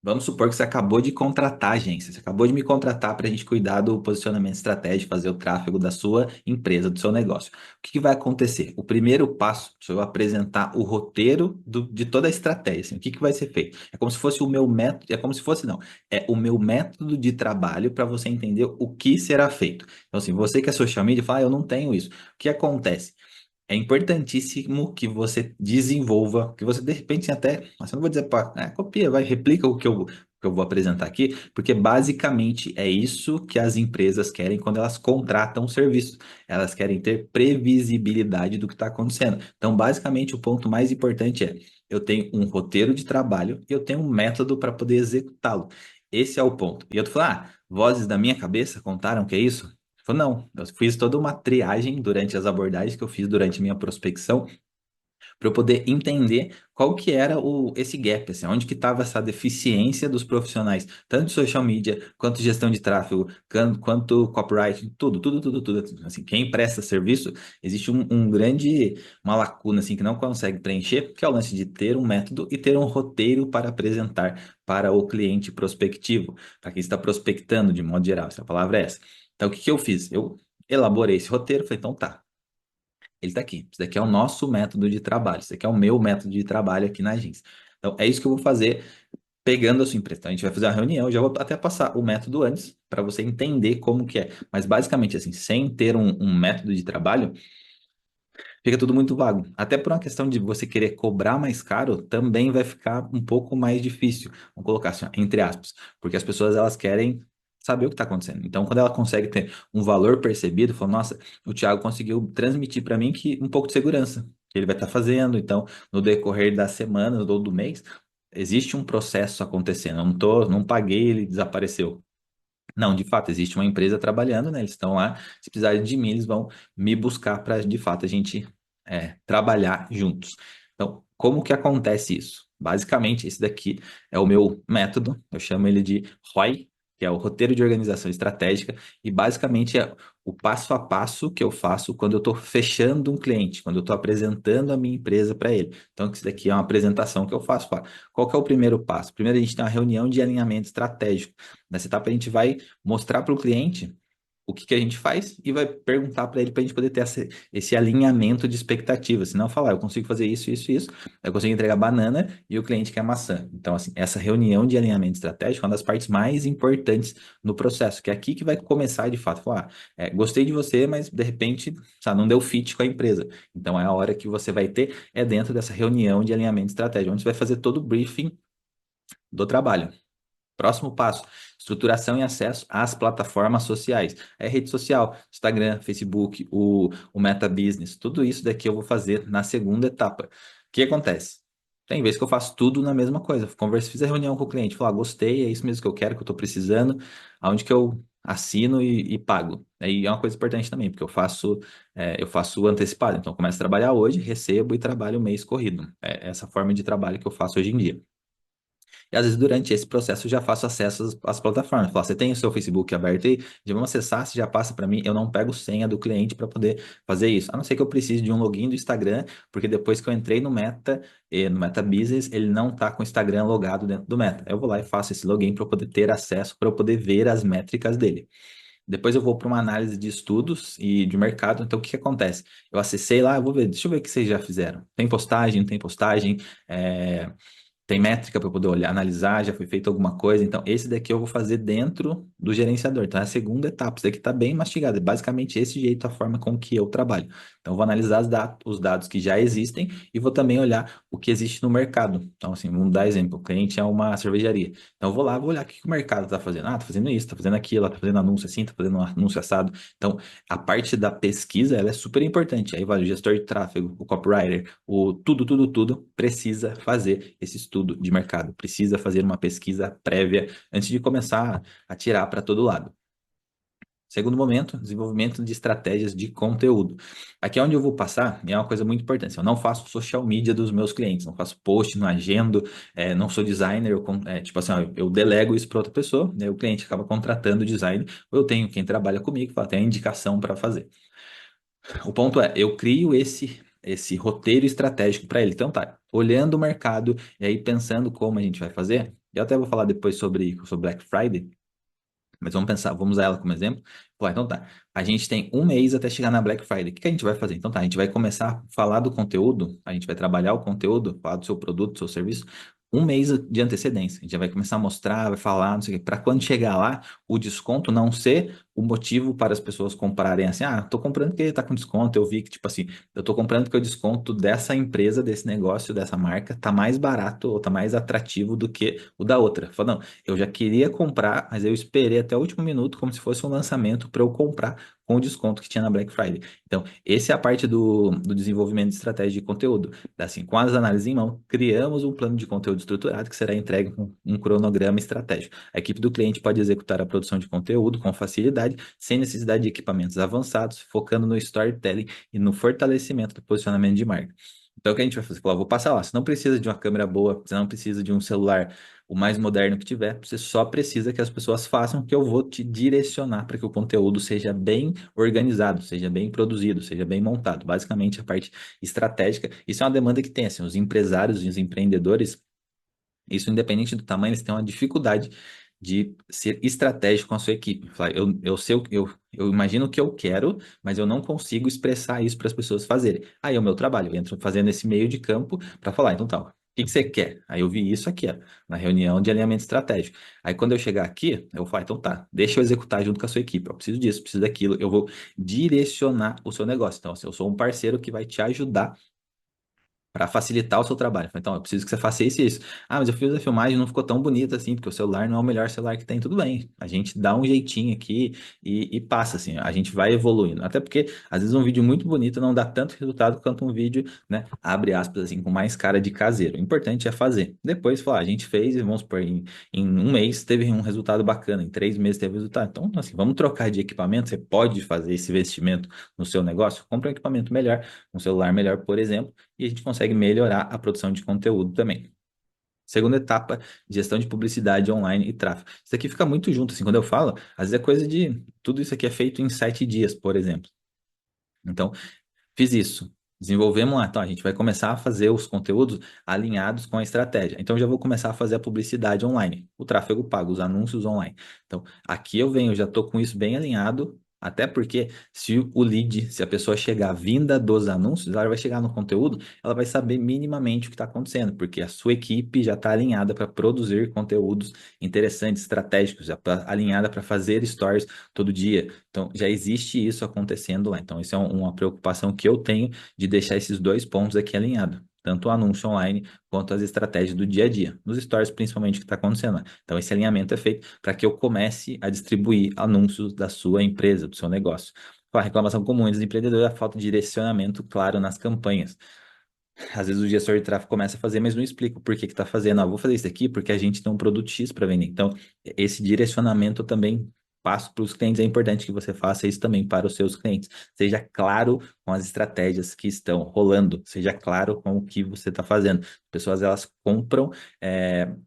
Vamos supor que você acabou de contratar a agência, você acabou de me contratar para a gente cuidar do posicionamento estratégico, fazer o tráfego da sua empresa, do seu negócio. O que que vai acontecer? O primeiro passo, se eu apresentar o roteiro de toda a estratégia, assim, o que que vai ser feito? É como se fosse o meu método, é como se fosse, não, é o meu método de trabalho para você entender o que será feito. Então, assim, você que é social media, fala, eu não tenho isso. O que acontece? É importantíssimo que você desenvolva, que você de repente até, mas eu não vou dizer para, copia, vai, replica o que eu vou apresentar aqui, porque basicamente é isso que as empresas querem quando elas contratam serviços. Elas querem ter previsibilidade do que está acontecendo. Então, basicamente, o ponto mais importante é: eu tenho um roteiro de trabalho e eu tenho um método para poder executá-lo. Esse é o ponto. E eu tô falando, vozes da minha cabeça contaram que é isso? Falou, não, eu fiz toda uma triagem durante as abordagens que eu fiz durante minha prospecção para eu poder entender qual que era esse gap, assim, onde que estava essa deficiência dos profissionais, tanto de social media, quanto gestão de tráfego, quanto copyright, tudo. Assim, quem presta serviço, existe uma lacuna, assim, que não consegue preencher, que é o lance de ter um método e ter um roteiro para apresentar para o cliente prospectivo, para quem está prospectando de modo geral, essa palavra é essa. Então, o que que eu fiz? Eu elaborei esse roteiro, falei, então tá. Ele está aqui. Isso daqui é o nosso método de trabalho. Isso daqui é o meu método de trabalho aqui na agência. Então, é isso que eu vou fazer pegando a sua empresa. Então, a gente vai fazer uma reunião. Eu já vou até passar o método antes, para você entender como que é. Mas, basicamente, assim, sem ter um método de trabalho, fica tudo muito vago. Até por uma questão de você querer cobrar mais caro, também vai ficar um pouco mais difícil. Vamos colocar assim, ó, entre aspas. Porque as pessoas, elas querem saber o que está acontecendo. Então, quando ela consegue ter um valor percebido, fala, nossa, o Thiago conseguiu transmitir para mim que um pouco de segurança que ele vai estar fazendo. Então, no decorrer das semanas ou do mês, existe um processo acontecendo. Eu não paguei, ele desapareceu. Não, de fato, existe uma empresa trabalhando, né? Eles estão lá. Se precisarem de mim, eles vão me buscar para, de fato, a gente trabalhar juntos. Então, como que acontece isso? Basicamente, esse daqui é o meu método. Eu chamo ele de ROI, que é o roteiro de organização estratégica, e basicamente é o passo a passo que eu faço quando eu estou fechando um cliente, quando eu estou apresentando a minha empresa para ele. Então, isso daqui é uma apresentação que eu faço. Qual que é o primeiro passo? Primeiro, a gente tem uma reunião de alinhamento estratégico. Nessa etapa, a gente vai mostrar para o cliente o que que a gente faz e vai perguntar para ele para a gente poder ter esse alinhamento de expectativas. Senão, falar, eu consigo fazer isso, isso, isso, eu consigo entregar banana e o cliente quer maçã. Então, assim, essa reunião de alinhamento estratégico é uma das partes mais importantes no processo, que é aqui que vai começar de fato. Falar, gostei de você, mas de repente, sabe, não deu fit com a empresa. Então, é a hora que você vai ter, é dentro dessa reunião de alinhamento estratégico, onde você vai fazer todo o briefing do trabalho. Próximo passo, estruturação e acesso às plataformas sociais. É rede social, Instagram, Facebook, o Meta Business, tudo isso daqui eu vou fazer na segunda etapa. O que acontece? Tem vezes que eu faço tudo na mesma coisa. Converso, fiz a reunião com o cliente, falar, gostei, é isso mesmo que eu quero, que eu estou precisando, aonde que eu assino e pago. Aí é uma coisa importante também, porque eu faço antecipado. Então, eu começo a trabalhar hoje, recebo e trabalho o mês corrido. É essa forma de trabalho que eu faço hoje em dia. E às vezes durante esse processo eu já faço acesso às plataformas. Falo, você tem o seu Facebook aberto aí? Já vamos acessar, você já passa para mim. Eu não pego senha do cliente para poder fazer isso. A não ser que eu precise de um login do Instagram, porque depois que eu entrei no Meta Business, ele não está com o Instagram logado dentro do Meta. Eu vou lá e faço esse login para eu poder ter acesso, para eu poder ver as métricas dele. Depois eu vou para uma análise de estudos e de mercado. Então, o que que acontece? Eu acessei lá, eu vou ver, deixa eu ver o que vocês já fizeram. Tem postagem, não tem postagem? É, tem métrica para eu poder olhar, analisar, já foi feito alguma coisa. Então, esse daqui eu vou fazer dentro do gerenciador. Então, é a segunda etapa. Isso daqui está bem mastigado. É basicamente esse jeito, a forma com que eu trabalho. Então, eu vou analisar os dados que já existem e vou também olhar o que existe no mercado. Então, assim, vamos dar exemplo. O cliente é uma cervejaria. Então, eu vou lá, vou olhar o que que o mercado está fazendo. Ah, está fazendo isso, está fazendo aquilo, está fazendo anúncio assim, está fazendo um anúncio assado. Então, a parte da pesquisa, ela é super importante. Aí, vai o gestor de tráfego, o copywriter, tudo precisa fazer esse estudo de mercado, precisa fazer uma pesquisa prévia antes de começar a tirar para todo lado. Segundo momento, desenvolvimento de estratégias de conteúdo. Aqui é onde eu vou passar, e é uma coisa muito importante. Eu não faço social media dos meus clientes, não faço post, não agendo, não sou designer, tipo assim, ó, eu delego isso para outra pessoa, né, o cliente acaba contratando o designer, ou eu tenho quem trabalha comigo, tem a indicação para fazer. O ponto é, eu crio esse roteiro estratégico para ele. Então tá, olhando o mercado e aí pensando como a gente vai fazer, Eu até vou falar depois sobre Black Friday, mas vamos pensar, vamos usar ela como exemplo. Pô, então tá. A gente tem um mês até chegar na Black Friday. O que que a gente vai fazer? Então tá, a gente vai começar a falar do conteúdo, a gente vai trabalhar o conteúdo, falar do seu produto, do seu serviço, um mês de antecedência. A gente já vai começar a mostrar, vai falar, não sei o quê, para quando chegar lá, o desconto não ser o motivo para as pessoas comprarem assim, ah, tô comprando porque tá com desconto, eu vi que, tipo assim, eu tô comprando porque o desconto dessa empresa, desse negócio, dessa marca, tá mais barato ou tá mais atrativo do que o da outra. Fala, não, eu já queria comprar, mas eu esperei até o último minuto, como se fosse um lançamento, para eu comprar com o desconto que tinha na Black Friday. Então, essa é a parte do desenvolvimento de estratégia de conteúdo. Assim, com as análises em mão, criamos um plano de conteúdo estruturado que será entregue com um cronograma estratégico. A equipe do cliente pode executar a produção de conteúdo com facilidade, sem necessidade de equipamentos avançados, focando no storytelling e no fortalecimento do posicionamento de marca. Então, o que a gente vai fazer? Falar, vou passar lá. Você não precisa de uma câmera boa, você não precisa de um celular o mais moderno que tiver, você só precisa que as pessoas façam, que eu vou te direcionar para que o conteúdo seja bem organizado, seja bem produzido, seja bem montado. Basicamente, a parte estratégica, isso é uma demanda que tem, assim, os empresários e os empreendedores, isso independente do tamanho, eles têm uma dificuldade de ser estratégico com a sua equipe. Falar, eu sei, eu imagino o que eu quero, mas eu não consigo expressar isso para as pessoas fazerem. Aí é o meu trabalho, eu entro fazendo esse meio de campo para falar, então tá, o que que você quer? Aí eu vi isso aqui, ó, na reunião de alinhamento estratégico. Aí quando eu chegar aqui, eu falo, então tá, deixa eu executar junto com a sua equipe. Eu preciso disso, preciso daquilo, eu vou direcionar o seu negócio. Então, assim, eu sou um parceiro que vai te ajudar para facilitar o seu trabalho. Então, eu preciso que você faça isso e isso. Ah, mas eu fiz a filmagem e não ficou tão bonita assim, porque o celular não é o melhor celular que tem. Tudo bem, a gente dá um jeitinho aqui e passa, assim, a gente vai evoluindo. Até porque, às vezes, um vídeo muito bonito não dá tanto resultado quanto um vídeo, né, abre aspas, assim, com mais cara de caseiro. O importante é fazer. Depois, falar, a gente fez e vamos supor, em um mês teve um resultado bacana, em 3 meses teve resultado. Então, assim, vamos trocar de equipamento, você pode fazer esse investimento no seu negócio, compra um equipamento melhor, um celular melhor, por exemplo, e a gente consegue melhorar a produção de conteúdo também. Segunda etapa, gestão de publicidade online e tráfego. Isso aqui fica muito junto, assim, quando eu falo, às vezes é coisa de, tudo isso aqui é feito em 7 dias, por exemplo. Então, fiz isso. Desenvolvemos lá. Então, a gente vai começar a fazer os conteúdos alinhados com a estratégia. Então, eu já vou começar a fazer a publicidade online, o tráfego pago, os anúncios online. Então, aqui eu venho, já estou com isso bem alinhado. Até porque se o lead, se a pessoa chegar vinda dos anúncios, ela vai chegar no conteúdo, ela vai saber minimamente o que está acontecendo, porque a sua equipe já está alinhada para produzir conteúdos interessantes, estratégicos, já está alinhada para fazer stories todo dia. Então, já existe isso acontecendo lá. Então, isso é uma preocupação que eu tenho de deixar esses dois pontos aqui alinhados. Tanto o anúncio online quanto as estratégias do dia a dia. Nos stories, principalmente, o que está acontecendo lá. Então, esse alinhamento é feito para que eu comece a distribuir anúncios da sua empresa, do seu negócio. A reclamação comum dos empreendedores é a falta de direcionamento claro nas campanhas. Às vezes o gestor de tráfego começa a fazer, mas não explica o porquê que está fazendo. Ah, vou fazer isso aqui porque a gente tem um produto X para vender. Então, esse direcionamento eu também passo para os clientes. É importante que você faça isso também para os seus clientes. Seja claro com as estratégias que estão rolando. Seja claro com o que você está fazendo. As pessoas, elas compram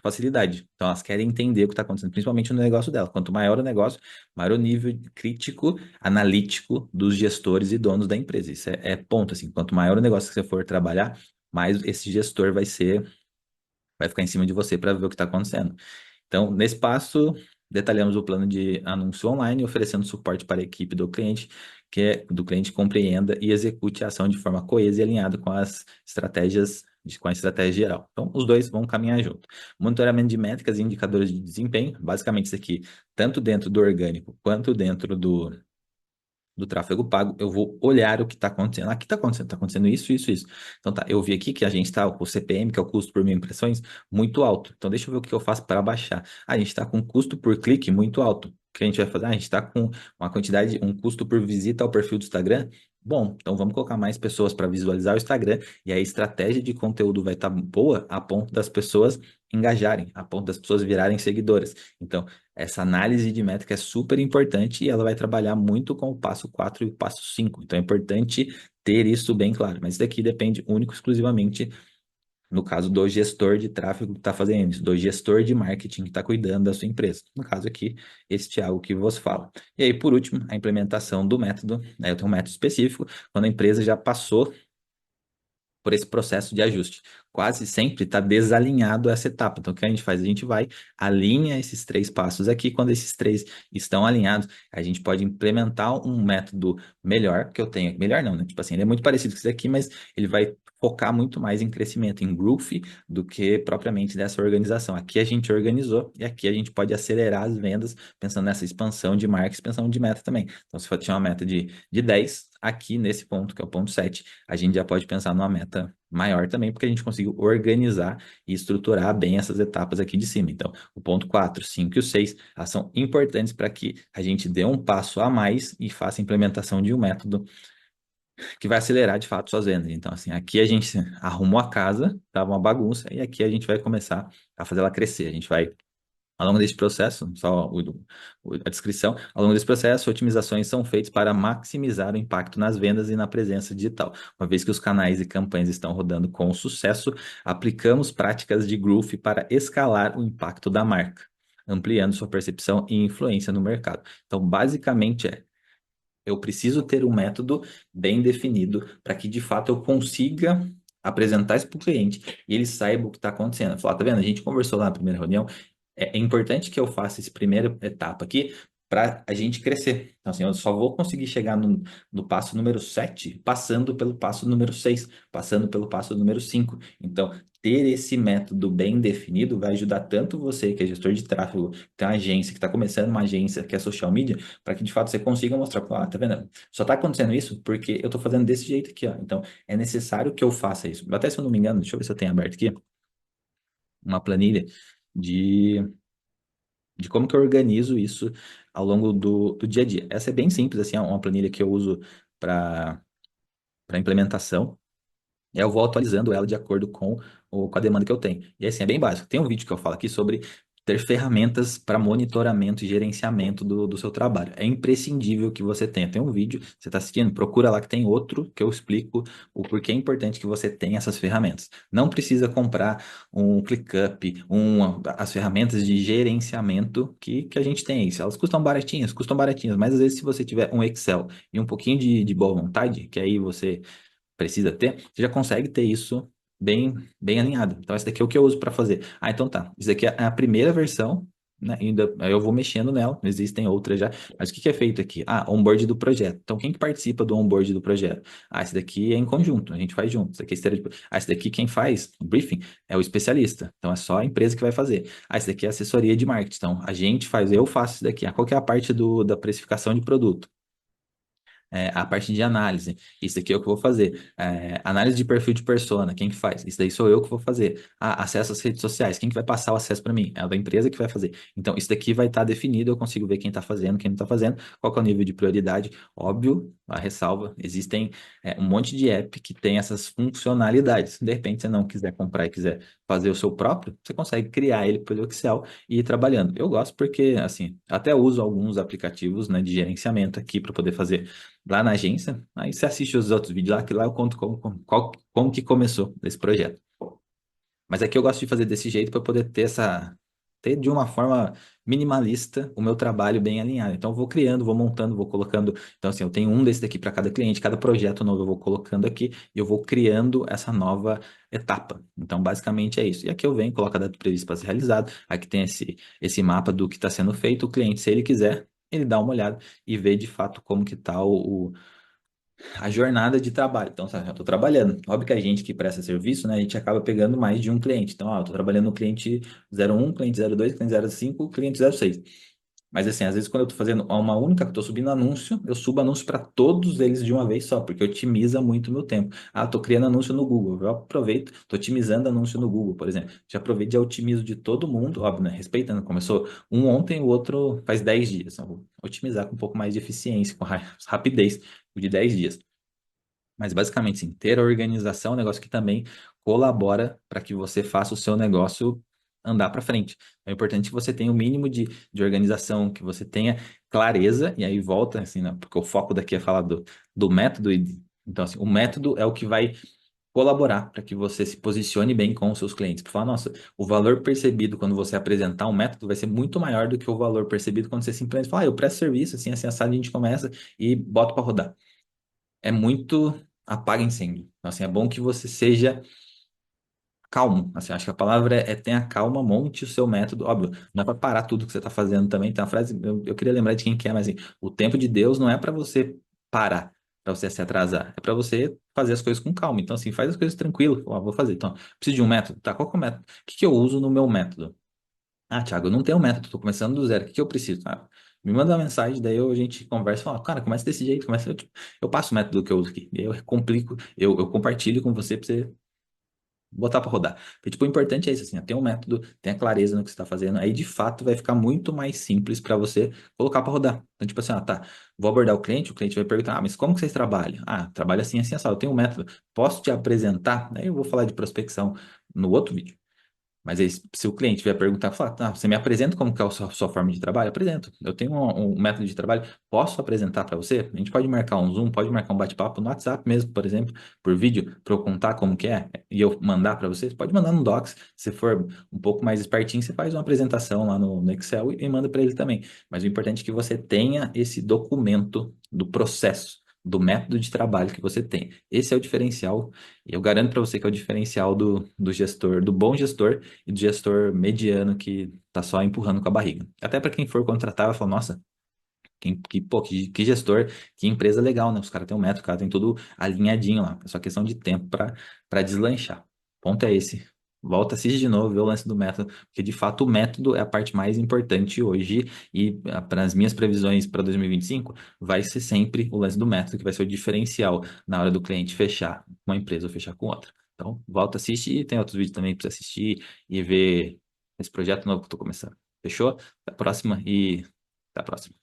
facilidade. Então, elas querem entender o que está acontecendo, principalmente no negócio dela. Quanto maior o negócio, maior o nível crítico, analítico dos gestores e donos da empresa. Isso é ponto, assim. Quanto maior o negócio que você for trabalhar, mais esse gestor vai ficar em cima de você para ver o que está acontecendo. Então, nesse passo, detalhamos o plano de anúncio online, oferecendo suporte para a equipe do cliente, do cliente compreenda e execute a ação de forma coesa e alinhada com as estratégias, com a estratégia geral. Então, os dois vão caminhar junto. Monitoramento de métricas e indicadores de desempenho, basicamente isso aqui, tanto dentro do orgânico quanto dentro do tráfego pago, eu vou olhar o que está acontecendo. Aqui está acontecendo isso, isso, isso. Então tá, eu vi aqui que a gente está com o CPM, que é o custo por mil impressões, muito alto. Então deixa eu ver o que eu faço para baixar. Ah, a gente está com custo por clique muito alto. O que a gente vai fazer? Ah, a gente está com uma quantidade, um custo por visita ao perfil do Instagram. Bom, então vamos colocar mais pessoas para visualizar o Instagram e a estratégia de conteúdo vai estar boa a ponto das pessoas engajarem, a ponto das pessoas virarem seguidoras. Então, essa análise de métrica é super importante e ela vai trabalhar muito com o passo 4 e o passo 5. Então é importante ter isso bem claro. Mas isso daqui depende único e exclusivamente, no caso do gestor de tráfego que está fazendo isso, do gestor de marketing que está cuidando da sua empresa. No caso aqui, esse Thiago que vos fala. E aí, por último, a implementação do método. Né, eu tenho um método específico, quando a empresa já passou por esse processo de ajuste. Quase sempre está desalinhado essa etapa. Então, o que a gente faz? A gente vai, alinha esses três passos aqui. Quando esses três estão alinhados, a gente pode implementar um método melhor que eu tenho. Melhor não, né? Tipo assim, ele é muito parecido com esse aqui, mas ele vai focar muito mais em crescimento, em growth, do que propriamente dessa organização. Aqui a gente organizou e aqui a gente pode acelerar as vendas pensando nessa expansão de marca, expansão de meta também. Então, se for tinha uma meta de 10, aqui nesse ponto, que é o ponto 7, a gente já pode pensar numa meta maior também, porque a gente conseguiu organizar e estruturar bem essas etapas aqui de cima. Então, o ponto 4, 5 e o 6, elas são importantes para que a gente dê um passo a mais e faça a implementação de um método que vai acelerar de fato suas vendas. Então, assim, aqui a gente arrumou a casa, estava uma bagunça, e aqui a gente vai começar a fazer ela crescer. A gente vai ao longo desse processo, só a descrição, ao longo desse processo, otimizações são feitas para maximizar o impacto nas vendas e na presença digital. Uma vez que os canais e campanhas estão rodando com sucesso, aplicamos práticas de growth para escalar o impacto da marca, ampliando sua percepção e influência no mercado. Então, basicamente eu preciso ter um método bem definido para que de fato eu consiga apresentar isso para o cliente e ele saiba o que está acontecendo. Falar, tá vendo? A gente conversou lá na primeira reunião. É importante que eu faça essa primeira etapa aqui para a gente crescer. Então, assim, eu só vou conseguir chegar no passo número 7 passando pelo passo número 6, passando pelo passo número 5. Então, ter esse método bem definido vai ajudar tanto você, que é gestor de tráfego, que tem uma agência, que está começando uma agência, que é social media, para que de fato você consiga mostrar, tá vendo? Só está acontecendo isso porque eu estou fazendo desse jeito aqui, ó. Então, é necessário que eu faça isso. Até se eu não me engano, deixa eu ver se eu tenho aberto aqui uma planilha de de como que eu organizo isso ao longo do dia a dia. Essa é bem simples, assim, é uma planilha que eu uso para implementação. E aí eu vou atualizando ela de acordo com a demanda que eu tenho. E assim, é bem básico. Tem um vídeo que eu falo aqui sobre ter ferramentas para monitoramento e gerenciamento do seu trabalho. É imprescindível que você tenha. Tem um vídeo, você está assistindo, procura lá que tem outro que eu explico o porquê é importante que você tenha essas ferramentas. Não precisa comprar um ClickUp, as ferramentas de gerenciamento que a gente tem aí. Elas custam baratinhas, mas às vezes se você tiver um Excel e um pouquinho de boa vontade, que aí você precisa ter, você já consegue ter isso bem alinhado. Então, esse daqui é o que eu uso para fazer. Ah, então tá. Isso daqui é a primeira versão, né? Ainda aí eu vou mexendo nela, existem outras já. Mas o que que é feito aqui? Ah, onboard do projeto. Então, quem que participa do onboard do projeto? Ah, esse daqui é em conjunto, a gente faz junto. Esse daqui é esteira de... Ah, esse daqui quem faz o briefing é o especialista. Então, é só a empresa que vai fazer. Ah, esse daqui é assessoria de marketing. Então, a gente faz, eu faço isso daqui. Ah, qual que é a parte da precificação de produto? A parte de análise. Isso aqui é o que eu vou fazer. Análise de perfil de persona, quem que faz? Isso daí sou eu que vou fazer. Acesso às redes sociais, quem que vai passar o acesso para mim? É a da empresa que vai fazer. Então, isso daqui vai estar definido, eu consigo ver quem está fazendo, quem não está fazendo, qual que é o nível de prioridade. Óbvio, a ressalva, existem um monte de app que tem essas funcionalidades. De repente, você não quiser comprar e quiser fazer o seu próprio, você consegue criar ele pelo Excel e ir trabalhando. Eu gosto porque, assim, até uso alguns aplicativos, né, de gerenciamento aqui para poder fazer lá na agência. Aí você assiste os outros vídeos lá, que lá eu conto como que começou esse projeto. Mas aqui eu gosto de fazer desse jeito para poder ter de uma forma minimalista o meu trabalho bem alinhado. Então eu vou criando, vou montando, vou colocando. Então, assim, eu tenho um desse daqui para cada cliente, cada projeto novo eu vou colocando aqui e eu vou criando essa nova etapa. Então, basicamente é isso. E aqui eu venho, coloco a data prevista para ser realizado. Aqui tem esse mapa do que está sendo feito. O cliente, se ele quiser, ele dá uma olhada e vê de fato como que está a jornada de trabalho. Então, sabe, eu estou trabalhando. Óbvio que a gente que presta serviço, né, a gente acaba pegando mais de um cliente. Então, eu estou trabalhando no cliente 01, cliente 02, cliente 05, cliente 06. Mas assim, às vezes quando eu estou fazendo uma única, estou subindo anúncio, eu subo anúncio para todos eles de uma vez só, porque otimiza muito o meu tempo. Ah, estou criando anúncio no Google, eu aproveito, estou otimizando anúncio no Google, por exemplo. Já aproveito e já otimizo de todo mundo, óbvio, né? Respeitando, começou um ontem, o outro faz 10 dias. Então, vou otimizar com um pouco mais de eficiência, com rapidez, o de 10 dias. Mas basicamente, sim, ter a organização é um negócio que também colabora para que você faça o seu negócio andar para frente. É importante que você tenha o mínimo de organização, que você tenha clareza, e aí volta, assim, né, porque o foco daqui é falar do método. Então, assim, o método é o que vai colaborar para que você se posicione bem com os seus clientes. Para falar, nossa, o valor percebido quando você apresentar um método vai ser muito maior do que o valor percebido quando você simplesmente fala, eu presto serviço, assim, assado, a gente começa e bota para rodar. É muito apaga incêndio. Então, assim, é bom que você seja calmo. Assim, acho que a palavra é tenha calma, monte o seu método. Óbvio, não é para parar tudo que você está fazendo também. Tem uma frase, eu queria lembrar de quem que é, mas assim, o tempo de Deus não é para você parar, para você se atrasar. É para você fazer as coisas com calma. Então, assim, faz as coisas tranquilo. Ó, vou fazer. Então, preciso de um método. Tá, qual que é o método? O que que eu uso no meu método? Ah, Thiago, eu não tenho método, tô começando do zero. O que que eu preciso? Ah, me manda uma mensagem, daí a gente conversa e fala, cara, começa desse jeito, começa. Eu passo o método que eu uso aqui. E aí eu complico, eu compartilho com você para você botar para rodar. Porque, tipo, o importante é isso, assim, ó, ter um método, tenha clareza no que você está fazendo, aí de fato vai ficar muito mais simples para você colocar para rodar. Então, tipo assim, ó, tá, vou abordar o cliente vai perguntar, ah, mas como que vocês trabalham? Ah, trabalho assim, assim, assim, eu tenho um método, posso te apresentar? Aí eu vou falar de prospecção no outro vídeo. Mas aí, se o cliente vier perguntar, falar, tá, você me apresenta como que é a sua forma de trabalho? Apresento. Eu tenho um método de trabalho, posso apresentar para você? A gente pode marcar um Zoom, pode marcar um bate-papo no WhatsApp mesmo, por exemplo, por vídeo, para eu contar como que é e eu mandar para você. Você pode mandar no Docs. Se for um pouco mais espertinho, você faz uma apresentação lá no Excel e manda para ele também. Mas o importante é que você tenha esse documento do processo, do método de trabalho que você tem. Esse é o diferencial, e eu garanto para você que é o diferencial do gestor, do bom gestor e do gestor mediano que tá só empurrando com a barriga. Até para quem for contratar, vai falar, nossa, pô, que gestor, que empresa legal, né? Os caras têm um método, os caras têm tudo alinhadinho lá. É só questão de tempo para deslanchar. O ponto é esse. Volta, assiste de novo, vê o lance do método, porque de fato o método é a parte mais importante hoje e para as minhas previsões para 2025 vai ser sempre o lance do método que vai ser o diferencial na hora do cliente fechar com uma empresa ou fechar com outra. Então, volta, assiste e tem outros vídeos também para você assistir e ver esse projeto novo que eu tô começando. Fechou? Até a próxima e até a próxima.